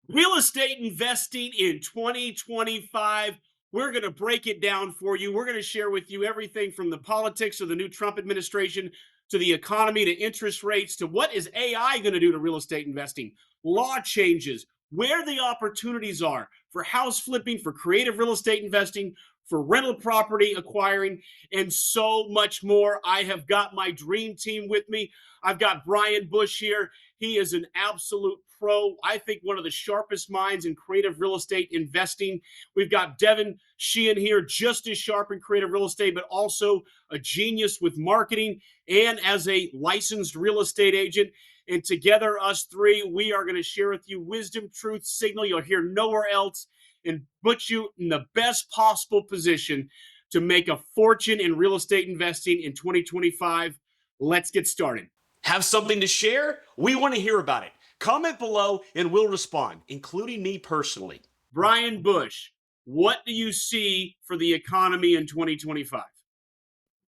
Real estate investing in 2025. We're going to break it down for you. We're going to share with you everything from the politics of the new Trump administration to the economy to interest rates to what is AI going to do to real estate investing, law changes, where the opportunities are for house flipping, for creative real estate investing, for rental property acquiring, and so much more. I have got my dream team with me. I've got Brian Bush here. He is an absolute pro. I think one of the sharpest minds in creative real estate investing. We've got Devin Sheehan here, just as sharp in creative real estate, but also a genius with marketing and as a licensed real estate agent. And together, us three, we are going to share with you wisdom, truth, signal you'll hear nowhere else and put you in the best possible position to make a fortune in real estate investing in 2025. Let's get started. Have something to share? We want to hear about it. Comment below and we'll respond, including me personally. Brian Bush, what do you see for the economy in 2025?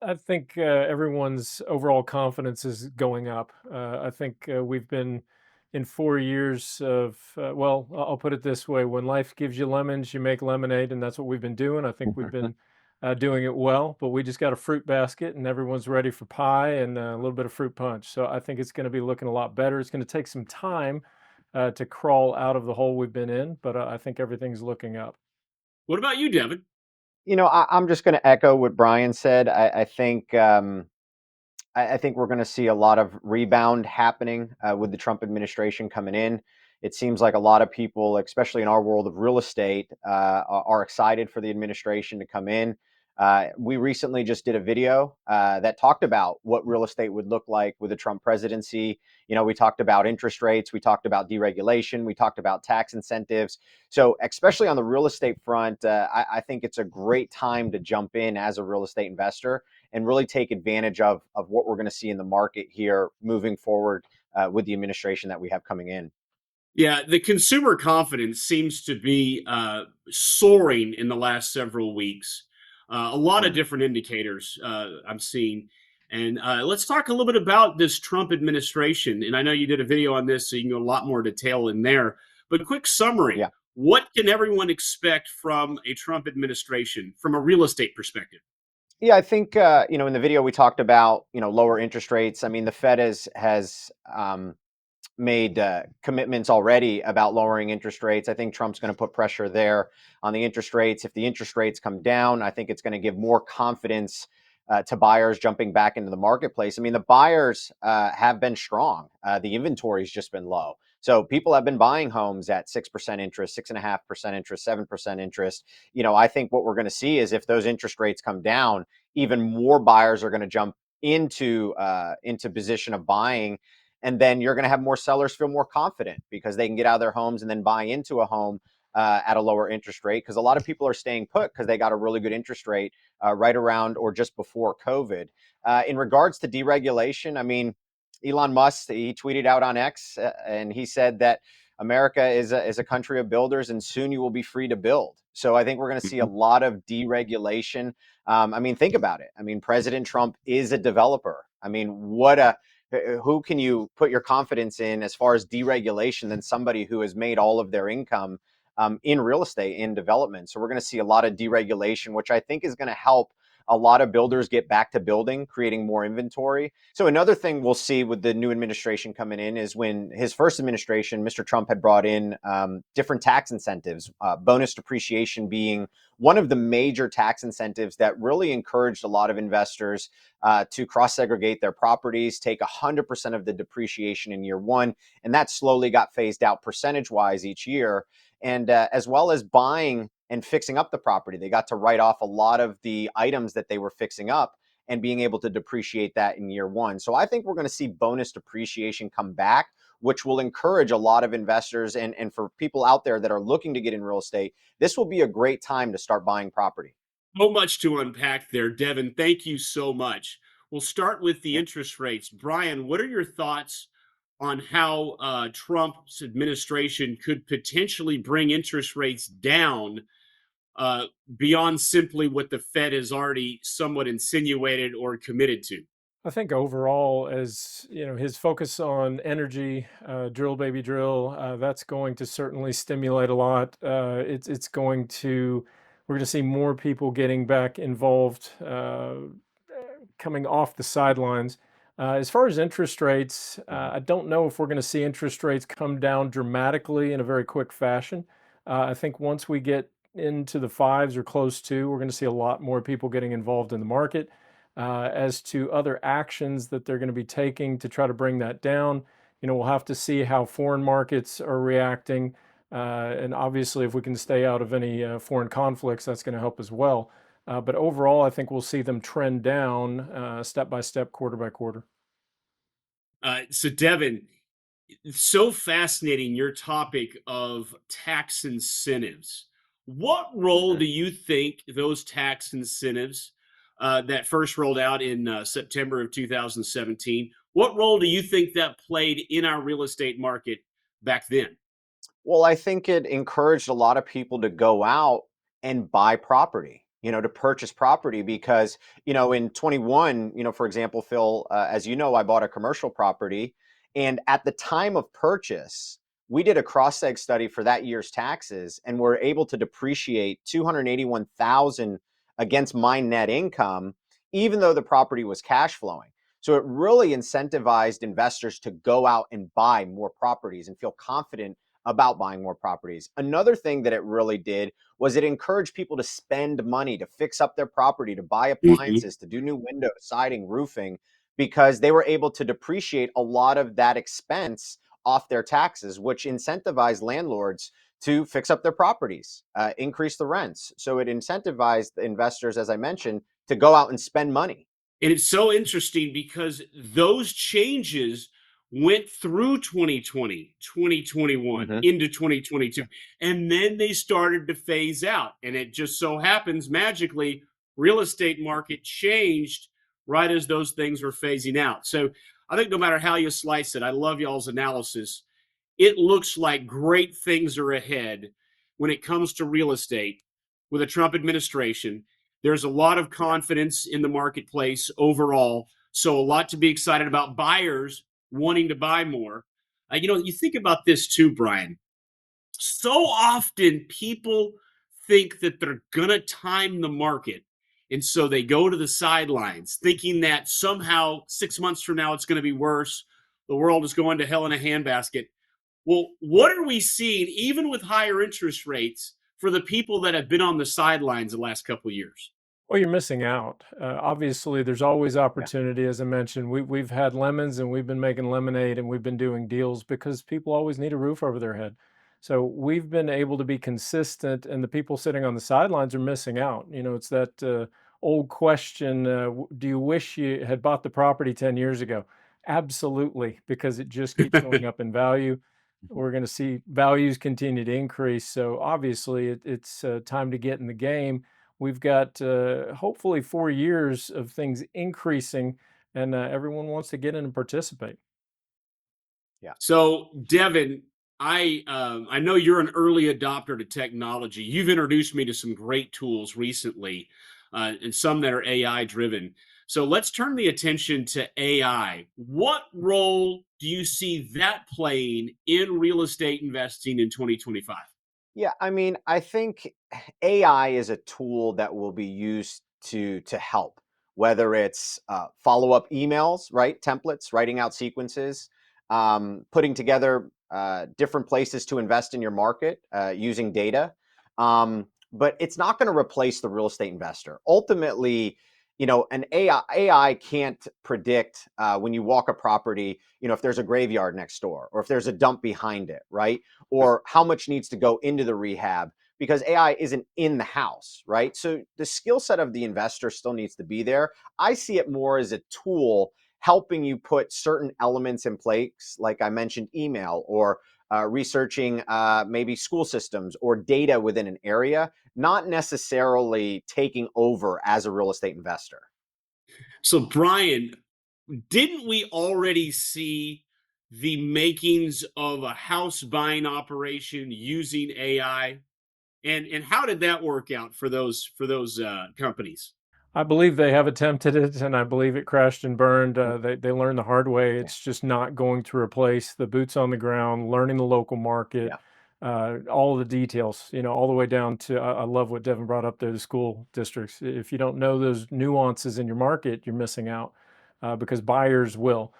I think everyone's overall confidence is going up. I think we've been in 4 years of, well, I'll put it this way: when life gives you lemons, you make lemonade, and that's what we've been doing. I think we've been doing it well, but we just got a fruit basket, and everyone's ready for pie and a little bit of fruit punch. So I think it's going to be looking a lot better. It's going to take some time to crawl out of the hole we've been in, but I think everything's looking up. What about you, Devin? I'm just going to echo what Brian said. I think we're going to see a lot of rebound happening with the Trump administration coming in. It seems like a lot of people, especially in our world of real estate, are excited for the administration to come in. We recently just did a video that talked about what real estate would look like with a Trump presidency. We talked about interest rates, we talked about deregulation, we talked about tax incentives. So, especially on the real estate front, I think it's a great time to jump in as a real estate investor and really take advantage of what we're going to see in the market here moving forward with the administration that we have coming in. Yeah, the consumer confidence seems to be soaring in the last several weeks. A lot of Mm. different indicators I'm seeing. And let's talk a little bit about this Trump administration. And I know you did a video on this, so you can go a lot more detail in there. But quick summary: Yeah. what can everyone expect from a Trump administration from a real estate perspective? Yeah, I think in the video we talked about lower interest rates. I mean, the Fed has made commitments already about lowering interest rates. I think Trump's going to put pressure there on the interest rates. If the interest rates come down, I think it's going to give more confidence to buyers jumping back into the marketplace. I mean, the buyers have been strong. The inventory's just been low. So people have been buying homes at 6% interest, 6.5% interest, 7% interest. I think what we're going to see is if those interest rates come down, even more buyers are going to jump into position of buying, and then you're going to have more sellers feel more confident because they can get out of their homes and then buy into a home at a lower interest rate, because a lot of people are staying put because they got a really good interest rate right around or just before COVID. In regards to deregulation, I mean, Elon Musk, he tweeted out on X and he said that America is a country of builders and soon you will be free to build. So I think we're going to see a lot of deregulation. I mean, think about it. I mean, President Trump is a developer. I mean, who can you put your confidence in as far as deregulation than somebody who has made all of their income in real estate, in development? So we're going to see a lot of deregulation, which I think is going to help a lot of builders get back to building, creating more inventory. So another thing we'll see with the new administration coming in is when his first administration, Mr. Trump had brought in different tax incentives, bonus depreciation being one of the major tax incentives that really encouraged a lot of investors to cross segregate their properties, take 100% of the depreciation in year one. And that slowly got phased out percentage wise each year. And as well as buying and fixing up the property, they got to write off a lot of the items that they were fixing up and being able to depreciate that in year one. So I think we're going to see bonus depreciation come back, which will encourage a lot of investors. And for people out there that are looking to get in real estate, this will be a great time to start buying property. So much to unpack there, Devin. Thank you so much. We'll start with the Yeah. interest rates. Brian, what are your thoughts on how Trump's administration could potentially bring interest rates down uh, beyond simply what the Fed has already somewhat insinuated or committed to? I think overall, as you know, his focus on energy, drill baby drill, that's going to certainly stimulate a lot. It's going to we're going to see more people getting back involved, coming off the sidelines. As far as interest rates, Mhm. I don't know if we're going to see interest rates come down dramatically in a very quick fashion. I think once we get into the fives or close to, we're going to see a lot more people getting involved in the market. As to other actions that they're going to be taking to try to bring that down, we'll have to see how foreign markets are reacting. And obviously, if we can stay out of any foreign conflicts, that's going to help as well. But overall, I think we'll see them trend down step by step, quarter by quarter. So, Devin, it's so fascinating your topic of tax incentives. What role Mhm. do you think those tax incentives that first rolled out in September of 2017? What role do you think that played in our real estate market back then? Well, I think it encouraged a lot of people to go out and buy property, to purchase property because, in 21, for example, Phil, as you know, I bought a commercial property. And at the time of purchase, we did a cross seg study for that year's taxes and were able to depreciate 281,000 against my net income, even though the property was cash flowing. So it really incentivized investors to go out and buy more properties and feel confident about buying more properties. Another thing that it really did was it encouraged people to spend money to fix up their property, to buy Mhm. appliances, to do new windows, siding, roofing, because they were able to depreciate a lot of that expense off their taxes, which incentivized landlords to fix up their properties, increase the rents. So it incentivized the investors, as I mentioned, to go out and spend money. And it's so interesting because those changes went through 2020, 2021 Hmm. into 2022, and then they started to phase out. And it just so happens magically, real estate market changed right as those things were phasing out. So I think no matter how you slice it, I love y'all's analysis. It looks like great things are ahead when it comes to real estate with a Trump administration. There's a lot of Yeah. confidence in the marketplace overall. So, a lot to be excited about buyers wanting to buy more. You think about this too, Brian. So often people think that they're going to time the market. And so they go to the sidelines thinking that somehow 6 months from now it's going to be worse. The world is going to hell in a handbasket. Well, what are we seeing, even with higher interest rates, for the people that have been on the sidelines the last couple of years? Well, you're missing out. Obviously, there's always Yeah. opportunity. As I mentioned, we've had lemons and we've been making lemonade and we've been doing deals because people always need a roof over their head. So we've been able to be consistent, and the people sitting on the sidelines are missing out. It's that old question: do you wish you had bought the property 10 years ago? Absolutely, because it just keeps going up in value. Mhm. We're going to see values continue to increase. So obviously, it's time to get in the game. We've got hopefully 4 years of things increasing, and everyone wants to get in and participate. Yeah. So, Devin, I know you're an early adopter to technology. You've introduced me to some great tools recently, and some that are AI driven. So let's turn the attention to AI. What role do you see that playing in real estate investing in 2025? Yeah, I mean, I think AI is a tool that will be used to help, whether it's follow up emails, right? Templates, writing out sequences, putting together different places to invest in your market using data. But it's not going to replace the real estate investor. Ultimately, an AI can't predict when you walk a property, if there's a graveyard next door or if there's a dump behind it, right? Or how much needs to go into the rehab because AI isn't in the house, right? So the skill set of the investor still needs to be there. I see it more as a tool helping you put certain elements in place, like I mentioned, email or researching maybe school systems or data within an area, not necessarily taking over as a real estate investor. So, Brian, didn't we already see the makings of a house buying operation using AI? And how did that work out for those companies? I believe they have attempted it, and I believe it crashed and burned. Mm, They learned the hard way. yeah, It's just not going to replace the boots on the ground, learning the local market, yeah, all of the details. All the way down to I love what Devin brought up there, the school districts. If you don't know those nuances in your market, you're missing out because buyers will.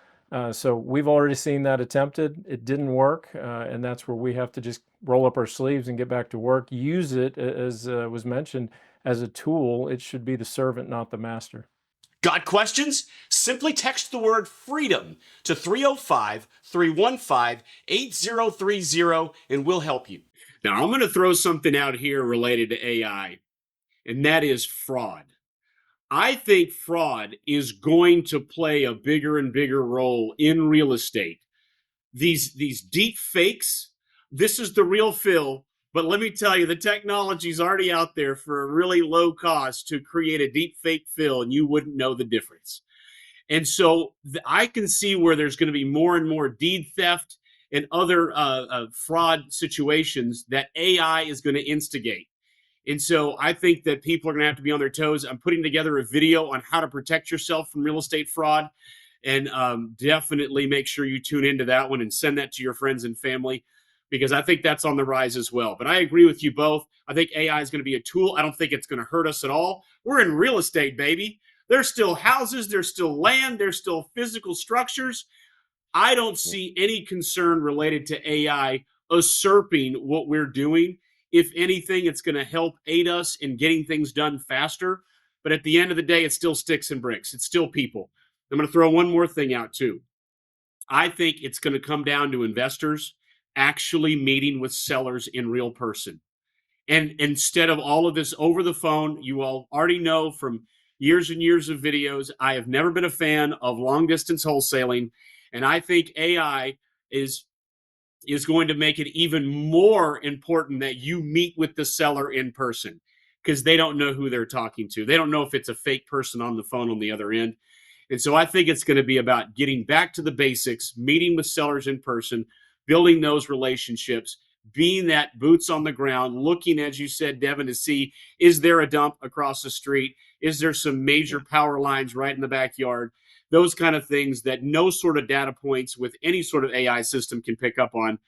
So we've already seen that attempted. It didn't work, and that's where we have to just roll up our sleeves and get back to work. Use it as was mentioned as a tool. It should be the servant, not the master. Got questions? Simply text the word freedom to 305 315 8030 and we'll help you. Now, I'm going to throw something out here related to AI, and that is fraud. I think fraud is going to play a bigger and bigger role in real estate. These deep fakes, this is the real Phil, but let me tell you, the technology is already out there for a really low cost to create a deep fake Phil, and you wouldn't know the difference. And so I can see where there's going to be more and more deed theft and other fraud situations that AI is going to instigate. And so I think that people are going to have to be on their toes. I'm putting together a video on how to protect yourself from real estate fraud. And definitely make sure you tune into that one and send that to your friends and family because I think that's on the rise as well. But I agree with you both. I think AI is going to be a tool. I don't think it's going to hurt us at all. We're in real estate, baby. There's still houses, there's still land, there's still physical structures. I don't mm, see any concern related to AI usurping what we're doing. If anything, it's going to help aid us in getting things done faster. But at the end of the day, it's still sticks and bricks. It's still people. I'm going to throw one more thing out too. I think it's going to come down to investors actually meeting with sellers in real person. And instead of all of this over the phone, you all already know from years and years of videos, I have never been a fan of long distance wholesaling. And I think AI is is going to make it even more important that you meet with the seller in person because they don't know who they're talking to. They don't know if it's a fake person on the phone on the other end. And so I think it's going to be about getting back to the basics, meeting with sellers in person, building those relationships, being that boots on the ground, looking, as you said, Devin, to see is there a dump across the street? Is there some yeah. major power lines right in the backyard? Those kind of things that no sort of data points with any sort of AI system can pick up on.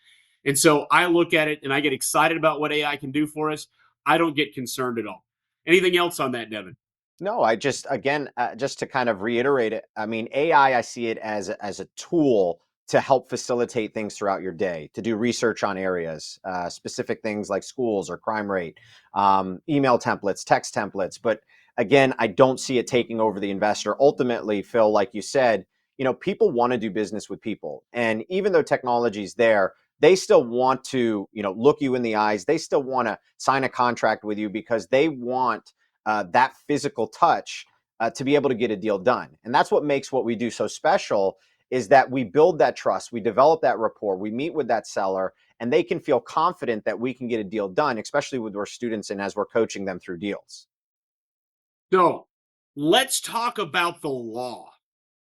And so I look at it and I get excited about what AI can do for us. I don't get concerned at all. Anything else on that, Devin? No, I just again, just to kind of reiterate it. I mean, AI, I see it as a tool to help facilitate things throughout your day, to do research on areas, specific things like schools or crime rate, email templates, text templates. But again, I don't see it taking over the investor. Ultimately, Phil, like you said, people want to do business with people, and even though technology's there, they still want to, look you in the eyes. They still want to sign a contract with you because they want that physical touch to be able to get a deal done. And that's what makes what we do so special is that we build that trust, we develop that rapport, we meet with that seller, and they can feel confident that we can get a deal done, especially with our students and as we're coaching them through deals. So let's talk about the law.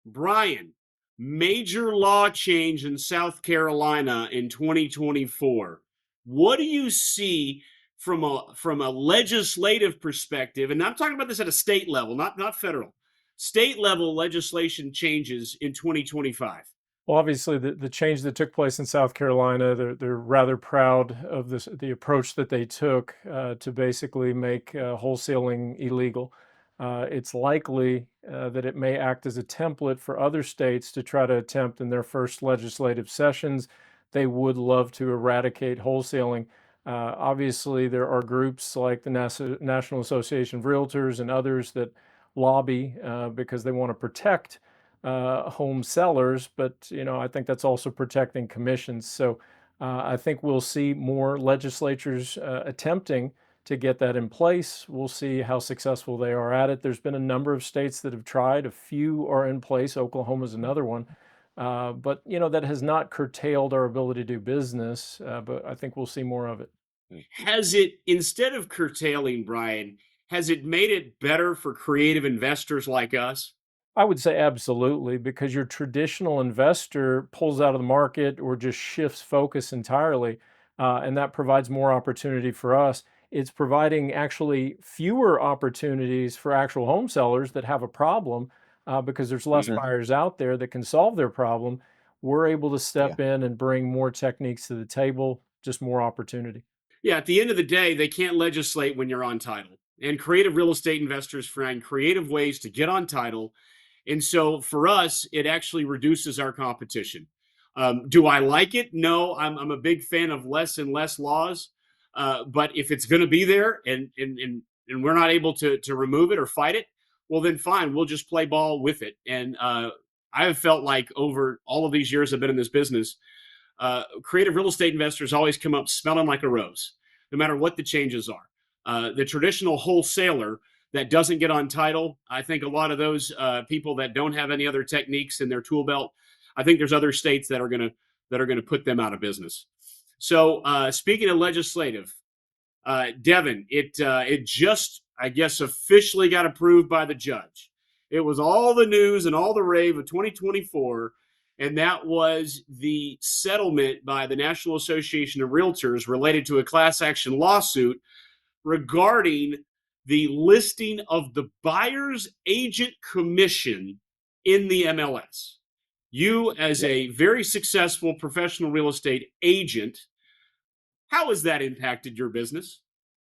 Brian, major law change in South Carolina in 2024. What do you see from a legislative perspective? And I'm talking about this at a state level, not federal. State level legislation changes in 2025. Well, obviously, the change that took place in South Carolina, they're rather proud of the approach that they took to basically make wholesaling illegal. It's likely that it may act as a template for other states to try to attempt in their first legislative sessions. They would love to eradicate wholesaling. Obviously, there are groups like the National Association of Realtors and others that lobby because they want to protect home sellers, but I think that's also protecting commissions. So I think we'll see more legislatures attempting to get that in place. We'll see how successful they are at it. There's been a number of states that have tried. A few are in place. Oklahoma's another one. But that has not curtailed our ability to do business. But I think we'll see more of it. Has it, instead of curtailing, Brian, has it made it better for creative investors like us? I would say absolutely, because your traditional investor pulls out of the market or just shifts focus entirely, and that provides more opportunity for us. it's providing actually fewer opportunities for actual home sellers that have a problem because there's less Hmm. buyers out there that can solve their problem. We're able to Yeah. step in and bring more techniques to the table, just more opportunity. Yeah, at the end of the day, they can't legislate when you're on title. And creative real estate investors find creative ways to get on title. And so for us, it actually reduces our competition. Do I like it? No, I'm a big fan of less and less laws. But if it's going to be there and we're not able to remove it or fight it, well, then fine, we'll just play ball with it. And I have felt like over all of these years I've been in this business, creative real estate investors always come up smelling like a rose, no matter what the changes are. The traditional wholesaler that doesn't get on title, I think a lot of those people that don't have any other techniques in their tool belt, I think there's other states that are going to put them out of business. So speaking of legislative, Devin, it just, I guess, officially got approved by the judge. It was all the news and all the rave of 2024, and that was the settlement by the National Association of Realtors related to a class action lawsuit regarding the listing of the buyer's agent commission in the MLS. You, as Yeah. a very successful professional real estate agent, how has that impacted your business?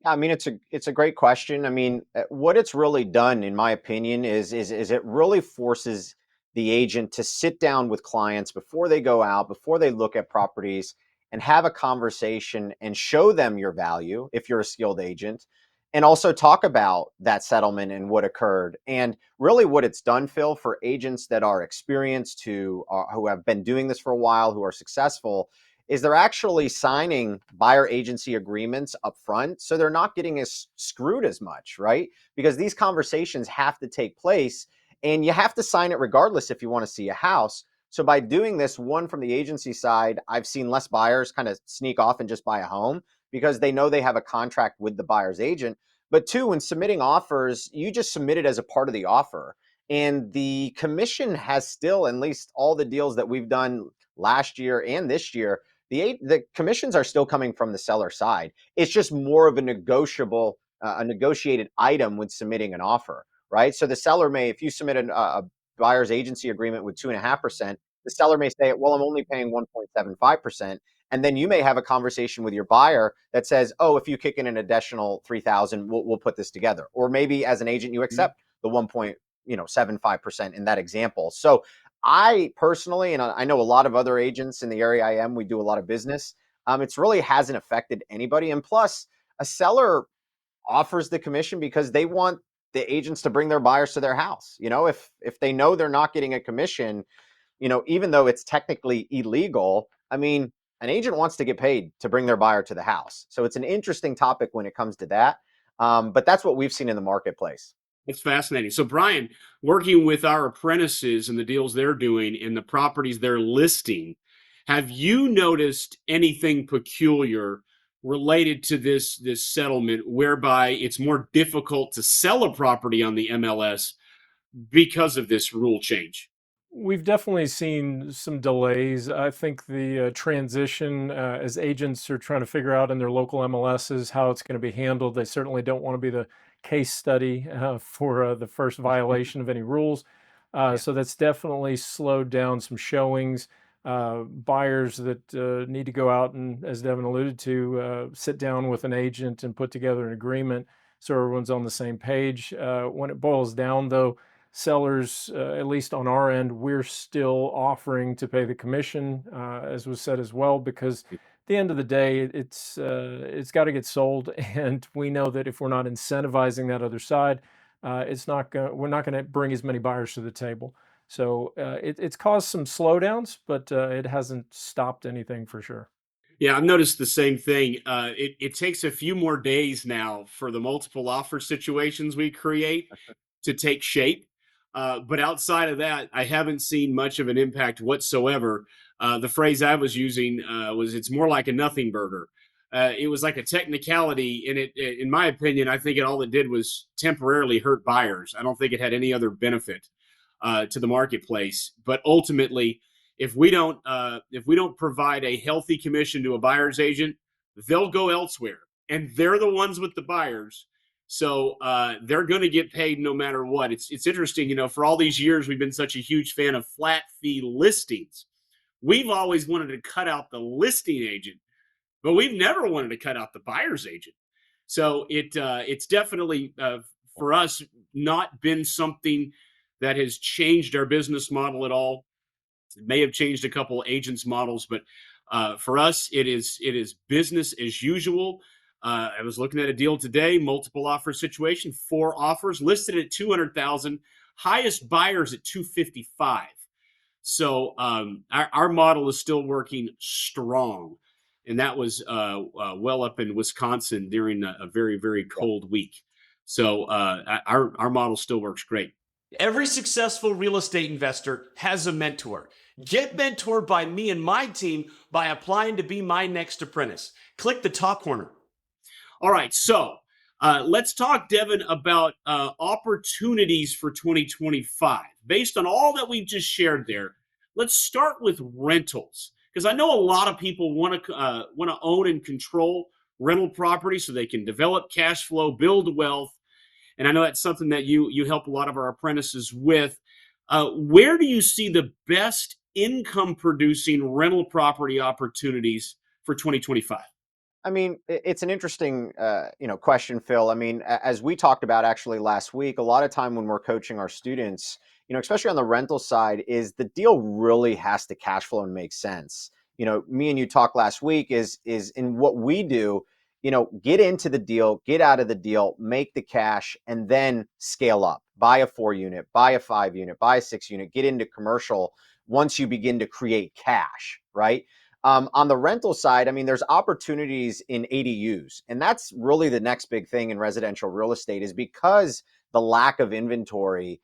I mean, it's a great question. I mean, what it's really done, in my opinion, is it really forces the agent to sit down with clients before they go out, before they look at properties, and have a conversation and show them your value if you're a skilled agent, and also talk about that settlement and what occurred. And really, what it's done, Phil, for agents that are experienced, who have been doing this for a while, who are successful, is they're actually signing buyer agency agreements up front. So they're not getting as screwed as much, right? Because these conversations have to take place and you have to sign it regardless if you want to see a house. So by doing this, one, from the agency side, I've seen less buyers kind of sneak off and just buy a home because they know they have a contract with the buyer's agent. But two, when submitting offers, you just submit it as a part of the offer. And the commission has still, at least all the deals that we've done last year and this year, the commissions are still coming from the seller side. It's just more of a negotiated item when submitting an offer, right? So the seller may, if you submit a buyer's agency agreement with 2.5%, the seller may say, "Well, I'm only paying 1.75%." And then you may have a conversation with your buyer that says, "Oh, if you kick in an additional 3,000, we'll put this together." Or maybe as an agent, you accept the 1.75% in that example. So I personally, and I know a lot of other agents in the area I am, we do a lot of business. It's really hasn't affected anybody. And plus, a seller offers the commission because they want the agents to bring their buyers to their house. If they know they're not getting a commission, even though it's technically illegal, I mean, an agent wants to get paid to bring their buyer to the house. So it's an interesting topic when it comes to that. But that's what we've seen in the marketplace. It's fascinating. So, Brian, working with our apprentices and the deals they're doing and the properties they're listing, have you noticed anything peculiar related to this settlement whereby it's more difficult to sell a property on the MLS because of this rule change? We've definitely seen some delays. I think the transition, as agents are trying to figure out in their local MLSs how it's going to be handled, they certainly don't want to be the case study for the first violation of any rules. Yeah. So that's definitely slowed down some showings. Buyers that need to go out and, as Devin alluded to, sit down with an agent and put together an agreement so everyone's on the same page. When it boils down, though, sellers, at least on our end, we're still offering to pay the commission, as was said as well, because at the end of the day, it's got to get sold, and we know that if we're not incentivizing that other side, we're not going to bring as many buyers to the table. So it's caused some slowdowns, but it hasn't stopped anything for sure. Yeah, I've noticed the same thing. It takes a few more days now for the multiple offer situations we create to take shape. But outside of that, I haven't seen much of an impact whatsoever. The phrase I was using was it's more like a nothing burger. It was like a technicality, and in my opinion, I think all it did was temporarily hurt buyers. I don't think it had any other benefit to the marketplace. But ultimately, if we don't provide a healthy commission to a buyer's agent, they'll go elsewhere. and they're the ones with the buyers. So they're going to get paid no matter what. It's interesting, for all these years we've been such a huge fan of flat fee listings. We've always wanted to cut out the listing agent, but we've never wanted to cut out the buyer's agent. So it's definitely for us not been something that has changed our business model at all. It may have changed a couple agents models, but for us, it is business as usual. I was looking at a deal today, multiple offer situation, 4 offers listed at 200,000, highest buyers at 255. So our model is still working strong, and that was well up in Wisconsin during a very very Yeah. cold week. So our model still works great. Every successful real estate investor has a mentor. Get mentored by me and my team by applying to be my next apprentice. Click the top corner. All right, so let's talk, Devin, about opportunities for 2025. Based on all that we've just shared there, let's start with rentals because I know a lot of people want to own and control rental property so they can develop cash flow, build wealth, and I know that's something that you help a lot of our apprentices with. Where do you see the best income producing rental property opportunities for 2025? I mean, it's an interesting, question, Phil. I mean, as we talked about actually last week, a lot of time when we're coaching our students, especially on the rental side, is the deal really has to cash flow and make sense. Me and you talked last week is in what we do. Get into the deal, get out of the deal, make the cash, and then scale up. Buy a 4 unit, buy a 5 unit, buy a 6 unit, get into commercial once you begin to create cash, right? On the rental side, I mean, there's opportunities in ADUs, and that's really the next big thing in residential real estate is because the lack of inventory.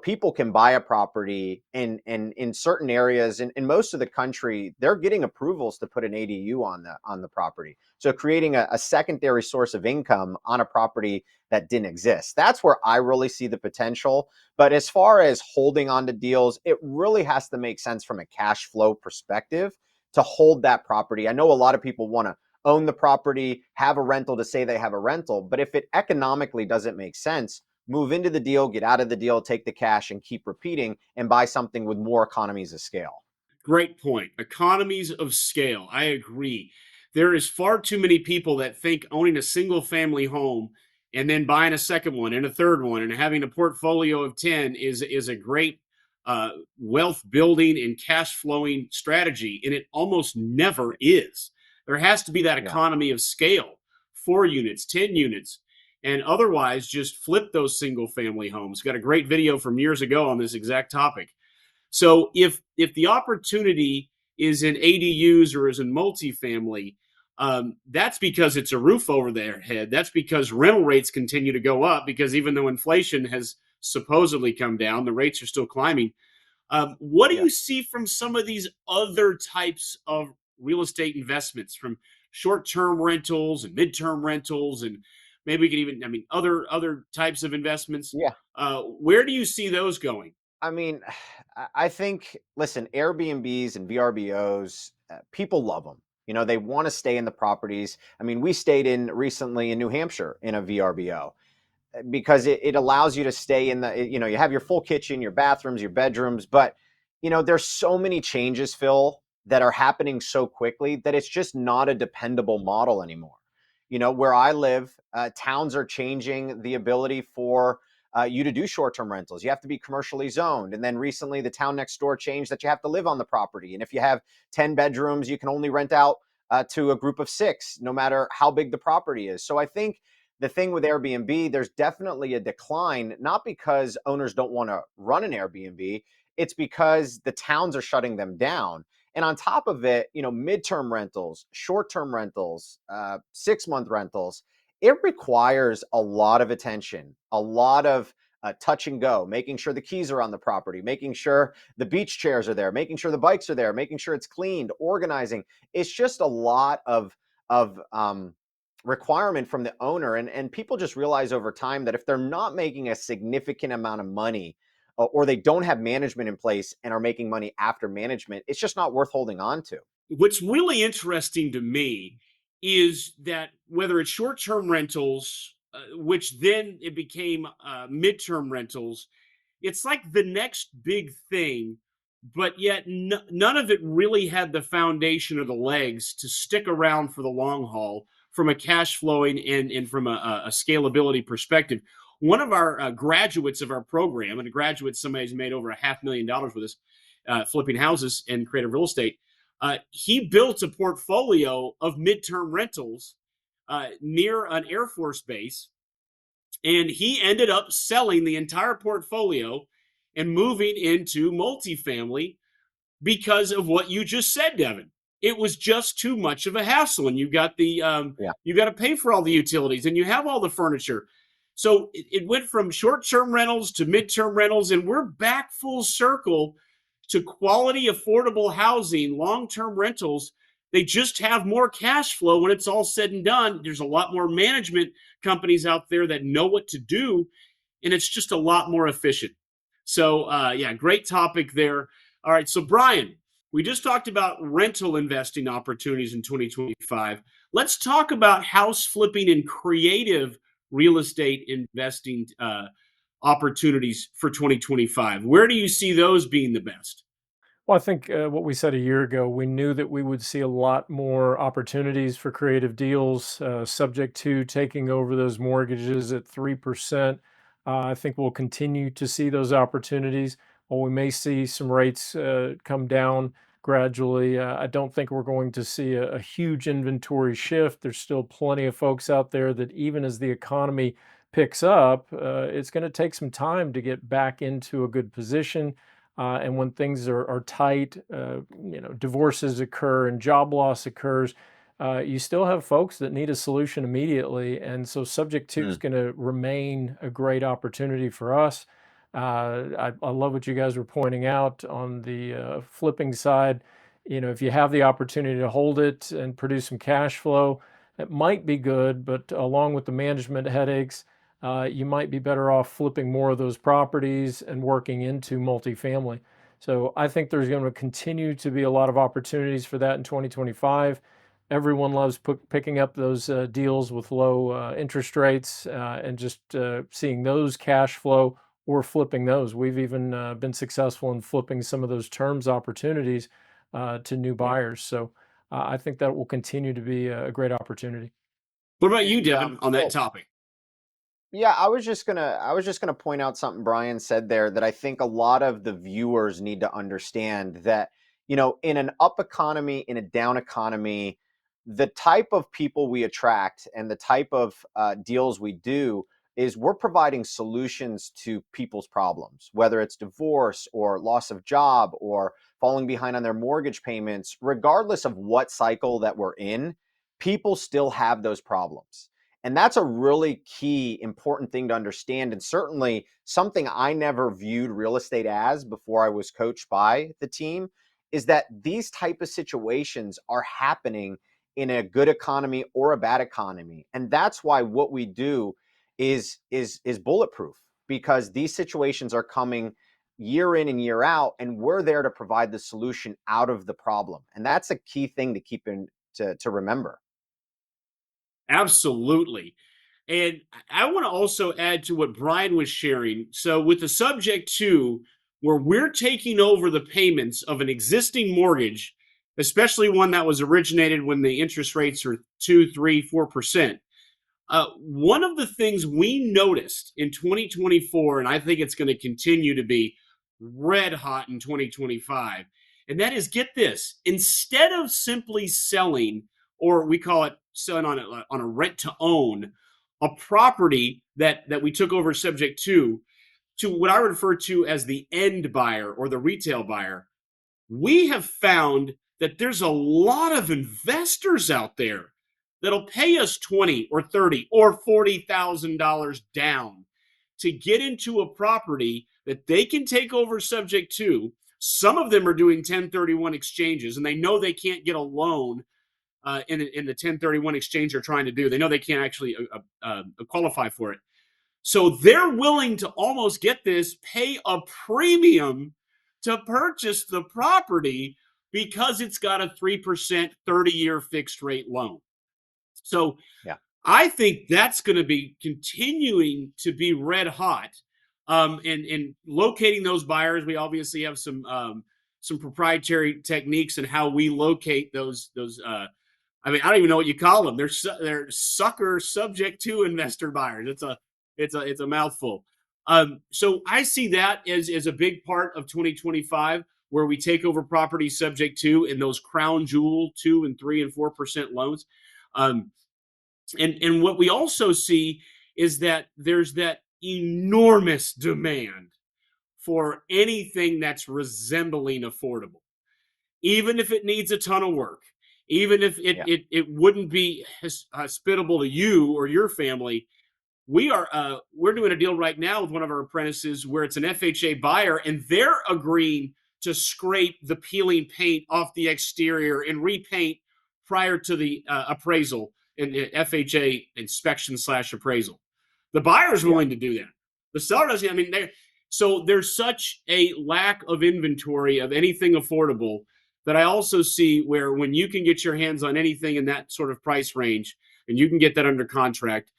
People can buy a property and in certain areas in most of the country, they're getting approvals to put an ADU on the property. So creating a secondary source of income on a property that didn't exist. That's where I really see the potential. But as far as holding on to deals, it really has to make sense from a cash flow perspective to hold that property. I know a lot of people want to own the property, have a rental to say they have a rental, but if it economically doesn't make sense, move into the deal, get out of the deal, take the cash and keep repeating and buy something with more economies of scale. Great point. Economies of scale. I agree. There is far too many people that think owning a single family home and then buying a second one and a third one and having a portfolio of 10 is a great wealth building and cash flowing strategy. And it almost never is. There has to be that Yeah. economy of scale, 4 units, 10 units, and otherwise just flip those single family homes. Got a great video from years ago on this exact topic. So if the opportunity is in ADUs or is in multifamily, that's because it's a roof over their head. That's because rental rates continue to go up because even though inflation has supposedly come down, the rates are still climbing. What do Yeah. you see from some of these other types of real estate investments, from short-term rentals and mid-term rentals, and maybe we could even, I mean, other types of investments? Yeah. Where do you see those going? I mean, I think, listen, Airbnbs and VRBOs, people love them. They want to stay in the properties. I mean, we stayed in recently in New Hampshire in a VRBO because it allows you to stay in you have your full kitchen, your bathrooms, your bedrooms, but there's so many changes, Phil, that are happening so quickly that it's just not a dependable model anymore. Where I live, towns are changing the ability for you to do short-term rentals. You have to be commercially zoned. And then recently the town next door changed that you have to live on the property. And if you have 10 bedrooms, you can only rent out to a group of 6, no matter how big the property is. So I think the thing with Airbnb, there's definitely a decline, not because owners don't want to run an Airbnb, it's because the towns are shutting them down. And on top of it, midterm rentals, short-term rentals, 6-month rentals, it requires a lot of attention, a lot of touch and go, making sure the keys are on the property, making sure the beach chairs are there, making sure the bikes are there, making sure it's cleaned, organizing. It's just a lot of requirement from the owner. And people just realize over time that if they're not making a significant amount of money or they don't have management in place and are making money after management, it's just not worth holding on to. What's really interesting to me is that whether it's short-term rentals, which then it became midterm rentals, it's like the next big thing, but yet none of it really had the foundation or the legs to stick around for the long haul from a cash flowing and from a scalability perspective. One of our graduates of our program, and a graduate, somebody who's made over $500,000 with us, flipping houses and creative real estate, he built a portfolio of midterm rentals near an Air Force base, and he ended up selling the entire portfolio and moving into multifamily because of what you just said, Devin. It was just too much of a hassle, and Yeah. you got to pay for all the utilities, and you have all the furniture. So it went from short-term rentals to midterm rentals, and we're back full circle to quality, affordable housing, long-term rentals. They just have more cash flow when it's all said and done. There's a lot more management companies out there that know what to do, and it's just a lot more efficient. So, yeah, great topic there. All right, so Brian, we just talked about rental investing opportunities in 2025. Let's talk about house flipping and creative real estate investing opportunities for 2025. Where do you see those being the best? Well, I think what we said a year ago, we knew that we would see a lot more opportunities for creative deals, subject to taking over those mortgages at 3%. I think we'll continue to see those opportunities. While we may see some rates come down gradually, I don't think we're going to see a huge inventory shift. There's still plenty of folks out there that, even as the economy picks up, it's going to take some time to get back into a good position. And when things are tight, divorces occur and job loss occurs, you still have folks that need a solution immediately. And so subject to is Mm. going to remain a great opportunity for us. I love what you guys were pointing out on the flipping side. If you have the opportunity to hold it and produce some cash flow, it might be good, but along with the management headaches, you might be better off flipping more of those properties and working into multifamily. So I think there's going to continue to be a lot of opportunities for that in 2025. Everyone loves picking up those deals with low interest rates and just seeing those cash flow or flipping those. We've even been successful in flipping some of those terms opportunities to new buyers. So I think that will continue to be a great opportunity. What about you, And Devin, on that so topic? Yeah, I was just gonna point out something Brian said there that I think a lot of the viewers need to understand that, in an up economy, in a down economy, the type of people we attract and the type of deals we do is we're providing solutions to people's problems, whether it's divorce or loss of job or falling behind on their mortgage payments, regardless of what cycle that we're in, people still have those problems. And that's a really key, important thing to understand. And certainly something I never viewed real estate as before I was coached by the team is that these type of situations are happening in a good economy or a bad economy. And that's why what we do is bulletproof, because these situations are coming year in and year out, and we're there to provide the solution out of the problem. And that's a key thing to keep in to remember. Absolutely. And I want to also add to what Brian was sharing. So, with the subject to where we're taking over the payments of an existing mortgage, especially one that was originated when the interest rates are 2, 3, 4%. One of the things we noticed in 2024, and I think it's going to continue to be red hot in 2025, and that is, get this, instead of simply selling, or we call it selling on a rent to own, a property that we took over subject to what I refer to as the end buyer or the retail buyer, we have found that there's a lot of investors out there that'll pay us 20 or 30 or $40,000 down to get into a property that they can take over subject to. Some of them are doing 1031 exchanges, and they know they can't get a loan in the 1031 exchange they're trying to do. They know they can't actually qualify for it. So they're willing to almost, get this, pay a premium to purchase the property because it's got a 3% 30-year fixed rate loan. So Yeah. I think that's going to be continuing to be red hot. And locating those buyers, we obviously have some proprietary techniques in how we locate those. I mean, I don't even know what you call them. They're sucker subject to investor buyers. It's a mouthful. So I see that as a big part of 2025, where we take over properties subject to in those crown jewel 2 and 3 and 4% loans. Um, and what we also see is that there's that enormous demand for anything that's resembling affordable, even if it needs a ton of work, even if it Yeah. it wouldn't be hospitable to you or your family. We're doing a deal right now with one of our apprentices where it's an FHA buyer, and they're agreeing to scrape the peeling paint off the exterior and repaint prior to the appraisal and FHA inspection slash appraisal. The buyer's Yeah. willing to do that. The seller doesn't. I mean, so there's such a lack of inventory of anything affordable that I also see where when you can get your hands on anything in that sort of price range and you can get that under contract,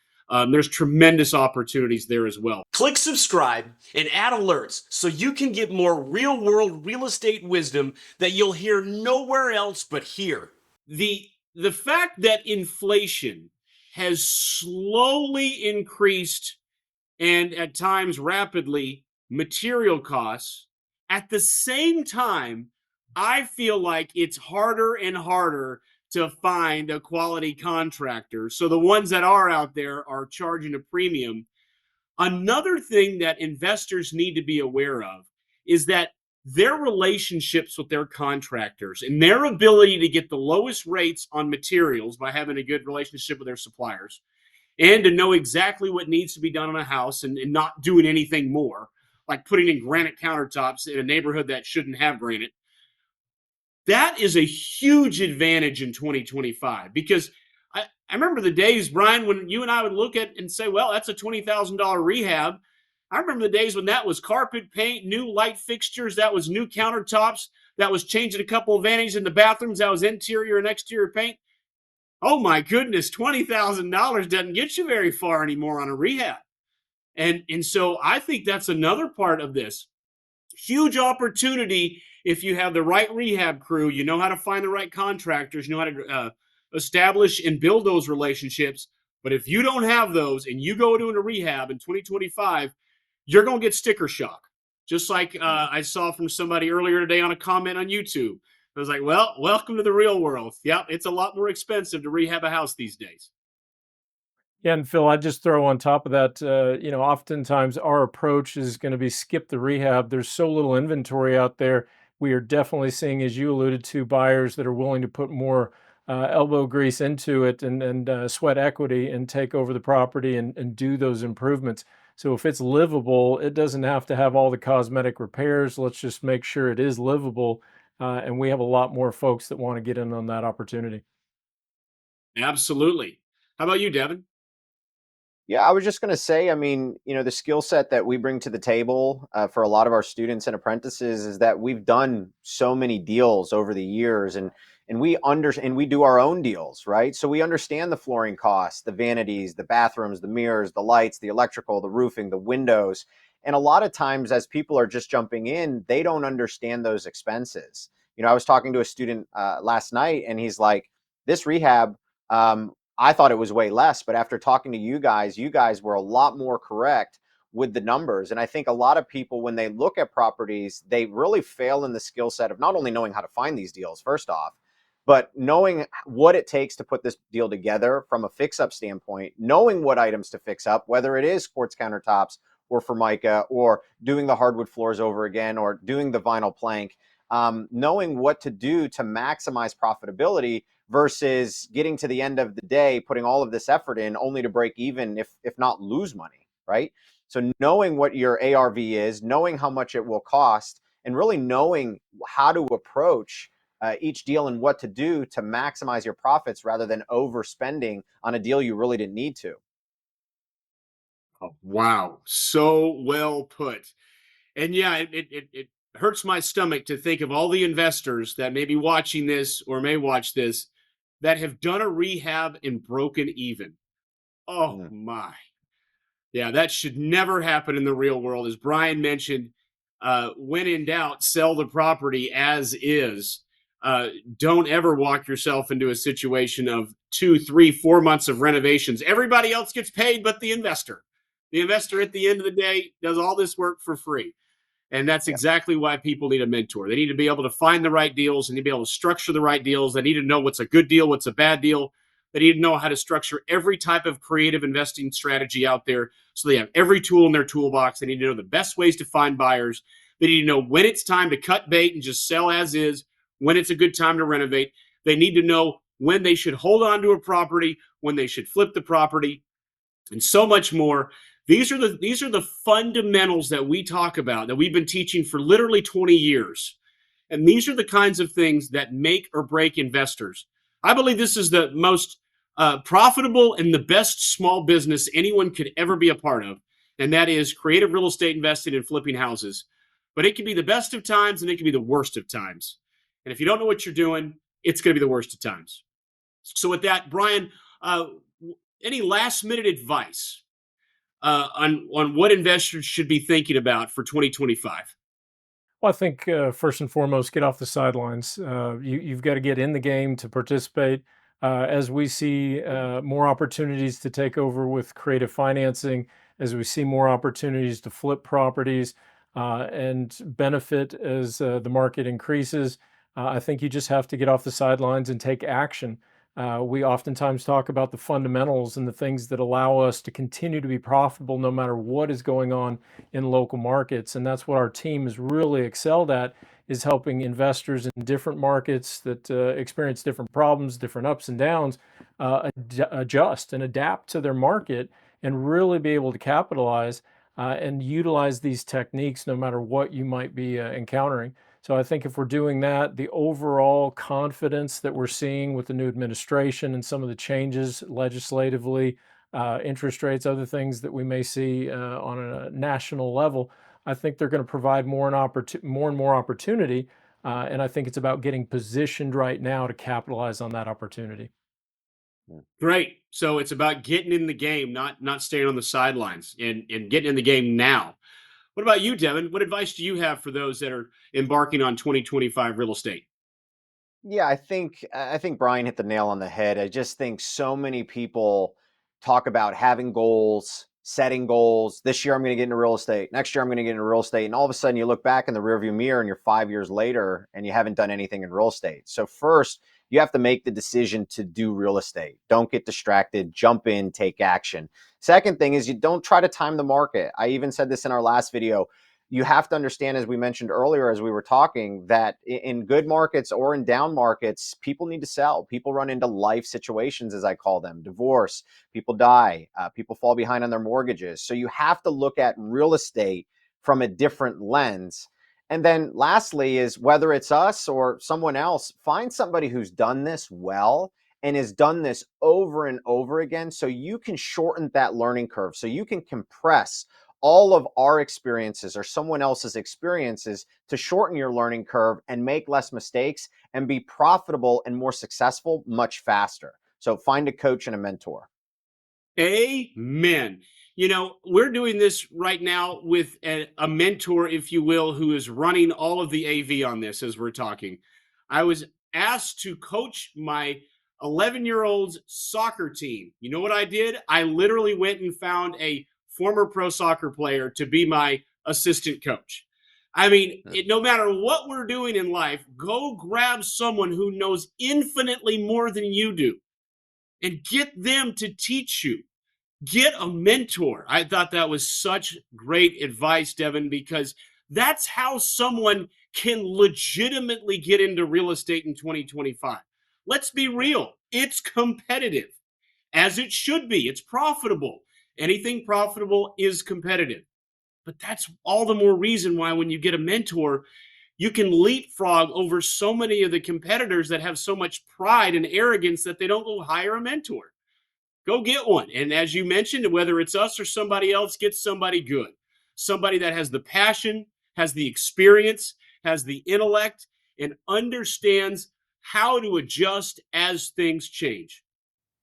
there's tremendous opportunities there as well. Click subscribe and add alerts so you can get more real world real estate wisdom that you'll hear nowhere else but here. The fact that inflation has slowly increased and at times rapidly material costs, at the same time, I feel like it's harder and harder to find a quality contractor. So the ones that are out there are charging a premium. Another thing that investors need to be aware of is that their relationships with their contractors and their ability to get the lowest rates on materials by having a good relationship with their suppliers and to know exactly what needs to be done on a house and not doing anything more, like putting in granite countertops in a neighborhood that shouldn't have granite. That is a huge advantage in 2025 because I remember the days, Brian, when you and I would look at and say, well, that's a $20,000 rehab. I remember the days when that was carpet paint, new light fixtures, that was new countertops, that was changing a couple of vanities in the bathrooms, that was interior and exterior paint. Oh my goodness, $20,000 doesn't get you very far anymore on a rehab. And so I think that's another part of this. Huge opportunity if you have the right rehab crew, you know how to find the right contractors, you know how to establish and build those relationships. But if you don't have those and you go doing a rehab in 2025, you're going to get sticker shock. Just like I saw from somebody earlier today on a comment on YouTube. I was like, well, welcome to the real world. Yep, it's a lot more expensive to rehab a house these days. Yeah, and Phil, I'd just throw on top of that, oftentimes our approach is going to be skip the rehab. There's so little inventory out there. We are definitely seeing, as you alluded to, buyers that are willing to put more elbow grease into it and sweat equity and take over the property and do those improvements. So if it's livable, it doesn't have to have all the cosmetic repairs. Let's just make sure it is livable. And we have a lot more folks that want to get in on that opportunity. Absolutely. How about you, Devin? Yeah, I was just going to say, I mean, the skill set that we bring to the table for a lot of our students and apprentices is that we've done so many deals over the years, and we do our own deals, right? So we understand the flooring costs, the vanities, the bathrooms, the mirrors, the lights, the electrical, the roofing, the windows. And a lot of times as people are just jumping in, they don't understand those expenses. I was talking to a student last night, and he's like, this rehab, I thought it was way less, but after talking to you guys were a lot more correct with the numbers. And I think a lot of people, when they look at properties, they really fail in the skill set of not only knowing how to find these deals, first off, but knowing what it takes to put this deal together from a fix-up standpoint, knowing what items to fix up, whether it is quartz countertops or Formica or doing the hardwood floors over again or doing the vinyl plank, knowing what to do to maximize profitability versus getting to the end of the day, putting all of this effort in only to break even, if not lose money, right? So knowing what your ARV is, knowing how much it will cost, and really knowing how to approach each deal and what to do to maximize your profits rather than overspending on a deal you really didn't need to. Oh, wow. So well put. And yeah, it hurts my stomach to think of all the investors that may be watching this or may watch this that have done a rehab and broken even. Oh Mm. my. Yeah, that should never happen in the real world. As Brian mentioned, when in doubt, sell the property as is. Uh, don't ever walk yourself into a situation of 2, 3, 4 months of renovations. Everybody else gets paid but the investor. The investor at the end of the day does all this work for free. And that's Yeah. exactly why people need a mentor. They need to be able to find the right deals. They need to be able to structure the right deals. They need to know what's a good deal, what's a bad deal. They need to know how to structure every type of creative investing strategy out there so they have every tool in their toolbox. They need to know the best ways to find buyers. They need to know when it's time to cut bait and just sell as is, when it's a good time to renovate. They need to know when they should hold on to a property, when they should flip the property, and so much more. These are the fundamentals that we talk about that we've been teaching for literally 20 years. And these are the kinds of things that make or break investors. I believe this is the most profitable and the best small business anyone could ever be a part of. And that is creative real estate investing and flipping houses. But it can be the best of times and it can be the worst of times. And if you don't know what you're doing, it's going to be the worst of times. So, with that, Brian, uh, any last minute advice on what investors should be thinking about for 2025? Well, I think first and foremost, get off the sidelines. You've got to get in the game to participate. As we see more opportunities to take over with creative financing, as we see more opportunities to flip properties and benefit as the market increases, I think you just have to get off the sidelines and take action. We oftentimes talk about the fundamentals and the things that allow us to continue to be profitable no matter what is going on in local markets. And that's what our team has really excelled at, is helping investors in different markets that experience different problems, different ups and downs, adjust and adapt to their market and really be able to capitalize and utilize these techniques no matter what you might be encountering. So I think if we're doing that, the overall confidence that we're seeing with the new administration and some of the changes legislatively, interest rates, other things that we may see on a national level, I think they're going to provide more and more opportunity. And I think it's about getting positioned right now to capitalize on that opportunity. Great. So it's about getting in the game, not staying on the sidelines, and getting in the game now. What about you, Devin? What advice do you have for those that are embarking on 2025 real estate? Yeah, I think Brian hit the nail on the head. I just think so many people talk about having goals, setting goals. This year I'm going to get into real estate. Next year I'm going to get into real estate. And all of a sudden you look back in the rearview mirror and you're 5 years later and you haven't done anything in real estate. So first, you have to make the decision to do real estate. Don't get distracted, jump in, take action. Second thing is you don't try to time the market. I even said this in our last video. You have to understand, as we mentioned earlier, as we were talking, that in good markets or in down markets, people need to sell. People run into life situations, as I call them, divorce, people die, people fall behind on their mortgages. So you have to look at real estate from a different lens. And then lastly is, whether it's us or someone else, find somebody who's done this well and has done this over and over again, so you can shorten that learning curve, so you can compress all of our experiences or someone else's experiences to shorten your learning curve and make less mistakes and be profitable and more successful much faster. So find a coach and a mentor. Amen. You know, we're doing this right now with a mentor, if you will, who is running all of the AV on this as we're talking. I was asked to coach my 11-year-old's soccer team. You know what I did? I literally went and found a former pro soccer player to be my assistant coach. I mean, no matter what we're doing in life, go grab someone who knows infinitely more than you do and get them to teach you. Get a mentor. I thought that was such great advice, Devin, because that's how someone can legitimately get into real estate in 2025. Let's be real. It's competitive, as it should be. It's profitable. Anything profitable is competitive. But that's all the more reason why when you get a mentor, you can leapfrog over so many of the competitors that have so much pride and arrogance that they don't go hire a mentor. Go get one. And as you mentioned, whether it's us or somebody else, get somebody good. Somebody that has the passion, has the experience, has the intellect, and understands how to adjust as things change.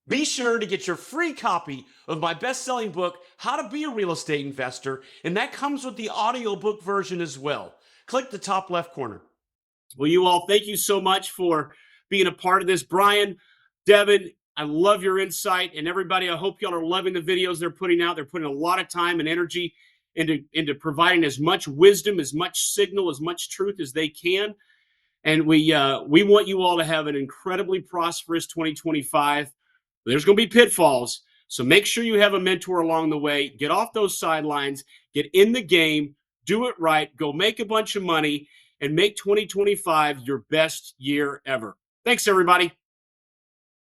Be sure to get your free copy of my best-selling book, How to Be a Real Estate Investor, and that comes with the audiobook version as well. Click the top left corner. Well, you all, thank you so much for being a part of this. Brian, Devin, I love your insight. And everybody, I hope y'all are loving the videos they're putting out. They're putting a lot of time and energy into providing as much wisdom, as much signal, as much truth as they can. And we want you all to have an incredibly prosperous 2025. There's going to be pitfalls. So make sure you have a mentor along the way. Get off those sidelines. Get in the game. Do it right. Go make a bunch of money and make 2025 your best year ever. Thanks, everybody.